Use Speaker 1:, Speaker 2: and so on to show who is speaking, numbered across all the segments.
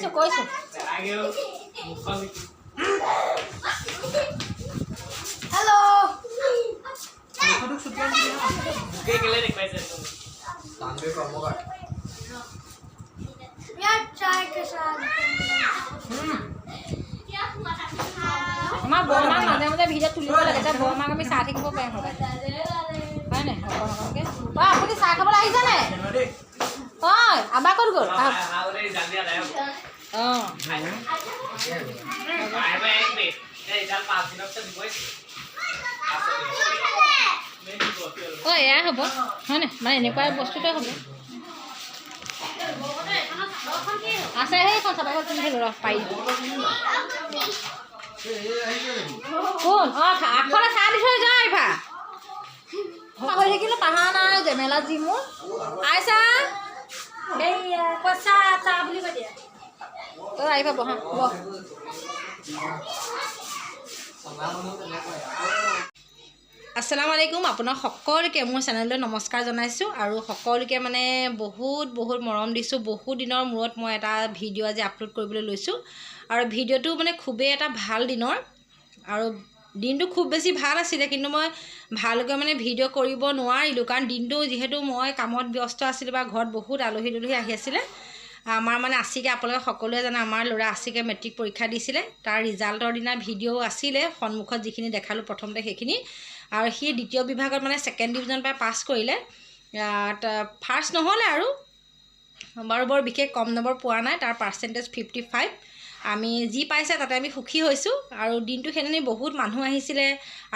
Speaker 1: কৈছো হেল্ল' আমাৰ বৰমাক মাজে মাজে ভিডিঅ' তুলিব লাগে এতিয়া বৰমাক আমি চাহ থাকিব পাৰিম সদায় হয় নাই অকণকে আপুনি চাহ খাবলৈ আহিছেনে হয় আবা ক'ত গ'ল অঁ অঁ এয়া হ'ব হয়নে মানে এনেকুৱা বস্তুতে হ'ব আছে সেইখন চাব তুমি ৰ পাৰি কোন অঁ আগফালে চাহ দি থৈ যোৱা আহিবা পাহৰি থাকিলোঁ পাহৰা নাই যে মেলা যি মোৰ আইছা চাহ চাহ বুলি কৈ দিয়া তই আহিবা বহা বহ আসসালামু আলাইকুম আপোনাক সকলোকে মোৰ চেনেললৈ নমস্কাৰ জনাইছোঁ আৰু সকলোকে মানে বহুত মৰম দিছোঁ বহুত দিনৰ মূৰত মই এটা ভিডিঅ' আজি আপলোড কৰিবলৈ লৈছোঁ আৰু ভিডিঅ'টো মানে খুবেই এটা ভাল দিনৰ আৰু দিনটো খুব বেছি ভাল আছিলে কিন্তু মই ভালকৈ মানে ভিডিঅ' কৰিব নোৱাৰিলোঁ কাৰণ দিনটো যিহেতু মই কামত ব্যস্ত আছিলোঁ বা ঘৰত বহুত আলহী আহি আছিলে আমাৰ মানে আছিকে আপোনালোকে সকলোৱে জানে আমাৰ ল'ৰা আছিকে মেট্ৰিক পৰীক্ষা দিছিলে তাৰ ৰিজাল্টৰ দিনা ভিডিঅ' আছিলে সন্মুখত যিখিনি দেখালোঁ প্ৰথমতে সেইখিনি আৰু সি দ্বিতীয় বিভাগত মানে ছেকেণ্ড ডিভিজন পাই পাছ কৰিলে ফাৰ্ষ্ট নহ'লে আৰু বাৰু বৰ বিশেষ কম নম্বৰ পোৱা নাই তাৰ পাৰ্চেণ্টেজ 55 আমি যি পাইছে তাতে আমি সুখী হৈছোঁ আৰু দিনটো সেইদিনা বহুত মানুহ আহিছিলে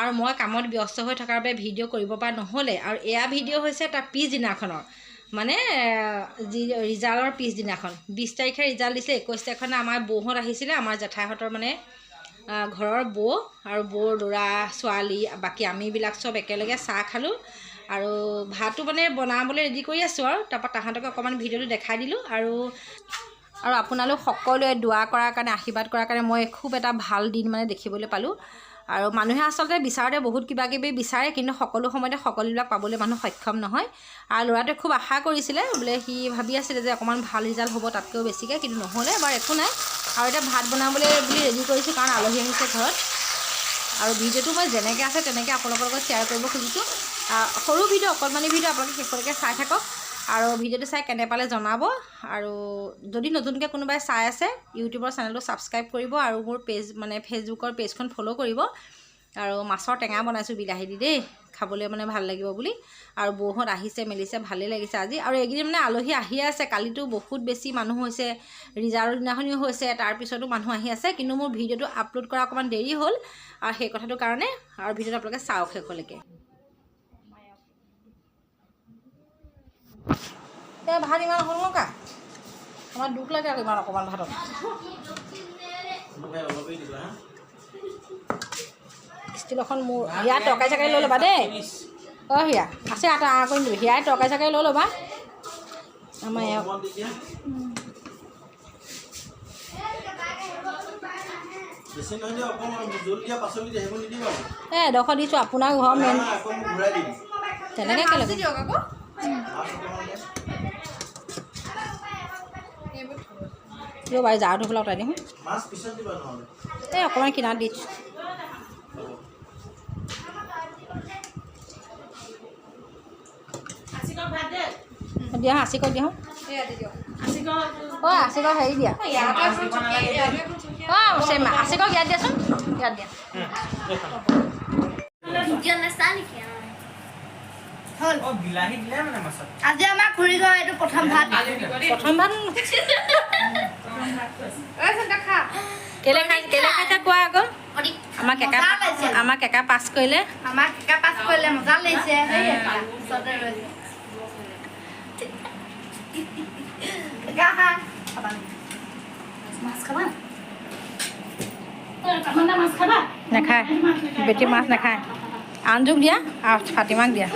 Speaker 1: আৰু মই কামত ব্যস্ত হৈ থকাৰ বাবে ভিডিঅ' কৰিব পৰা নহ'লে আৰু এয়া ভিডিঅ' হৈছে তাৰ পিছদিনাখনৰ মানে যি ৰিজাল্টৰ পিছদিনাখন 20 তাৰিখে ৰিজাল্ট দিছিলে 21 তাৰিখে আমাৰ বৌহঁত আহিছিলে আমাৰ জেঠাইহঁতৰ মানে ঘৰৰ বৌ আৰু বৌৰ ল'ৰা ছোৱালী বাকী আমিবিলাক চব একেলগে চাহ খালোঁ আৰু ভাতো মানে বনাবলৈ ৰেডি কৰি আছোঁ আৰু তাৰপৰা তাহাঁতকে অকণমান ভিডিঅ'টো দেখাই দিলোঁ আৰু আপোনালোক সকলোৱে দোৱা কৰাৰ কাৰণে আশীৰ্বাদ কৰাৰ কাৰণে মই খুব এটা ভাল দিন মানে দেখিবলৈ পালোঁ আৰু মানুহে আচলতে বিচাৰোঁতে বহুত কিবাকিবি বিচাৰে কিন্তু সকলো সময়তে সকলোবিলাক পাবলৈ মানুহ সক্ষম নহয় আৰু ল'ৰাটোৱে খুব আশা কৰিছিলে বোলে সি ভাবি আছিলে যে অকণমান ভাল ৰিজাল্ট হ'ব তাতকৈও বেছিকৈ কিন্তু নহ'লে বাৰু একো নাই আৰু এতিয়া ভাত বনাবলৈ বুলি ৰেডি কৰিছোঁ কাৰণ আলহী আহিছে ঘৰত আৰু ভিডিঅ'টো মই যেনেকৈ আছে তেনেকৈ আপোনালোকৰ লগত শ্বেয়াৰ কৰিব খুজিছোঁ সৰু ভিডিঅ' অকণমানি ভিডিঅ' আপোনালোকে শেষলৈকে চাই থাকক আৰু ভিডিঅ'টো চাই কেনে পালে জনাব আৰু যদি নতুনকৈ কোনোবাই চাই আছে ইউটিউবৰ চেনেলটো ছাবস্ক্ৰাইব কৰিব আৰু মোৰ পেজ মানে ফেচবুকৰ পেজখন ফ'ল' কৰিব আৰু মাছৰ টেঙা বনাইছোঁ বিলাহী দি দেই খাবলৈ মানে ভাল লাগিব বুলি আৰু বৌহঁত আহিছে মেলিছে ভালেই লাগিছে আজি আৰু এইকেইদিন মানে আলহী আহিয়ে আছে কালিতো বহুত বেছি মানুহ হৈছে ৰিজাল্টৰ দিনাখনিও হৈছে তাৰপিছতো মানুহ আহি আছে কিন্তু মোৰ ভিডিঅ'টো আপলোড কৰা অকণমান দেৰি হ'ল আৰু সেই কথাটোৰ কাৰণে আৰু ভিডিঅ'টো আপোনালোকে চাওক শেষলৈকে ভাত ইমান হ'ল কা আমাৰ দুখ লাগে আৰু ইমান অকণমান ভাতত ষ্টিল এখন মোৰ হিয়াই তৰকাৰী চৰকাৰী লৈ ল'বা দেই অঁ হিয়া আছে এটা কৰি দিবি হিয়াই তৰকাৰী চৰকাৰী লৈ ল'বা আমাৰ এডোখৰ দিছোঁ আপোনাৰ ঘৰ মেইন তেনেকৈ কেলৈ দিয়ক আকৌ ৰ'বা জাৰটো হ'লে অঁতাই দিওঁ এই অকণমান কিনাৰত দিছোঁ দিয়া আশীকক দিওঁ অঁ আশীকক হেৰি দিয়া অঁ আশীকক ইয়াত দিয়াচোন ইয়াত দিয়া আজি আমাৰ খুৰী ঘৰ এইটো প্ৰথম ভাত কেলে খাইছে কোৱা আকৌ আমাৰ কেকা পাছ কৰিলে মজা লাগিছে নাখায় বেটি মাছ নাখায় আঞ্জুক দিয়া আৰু ফাটিমাক দিয়া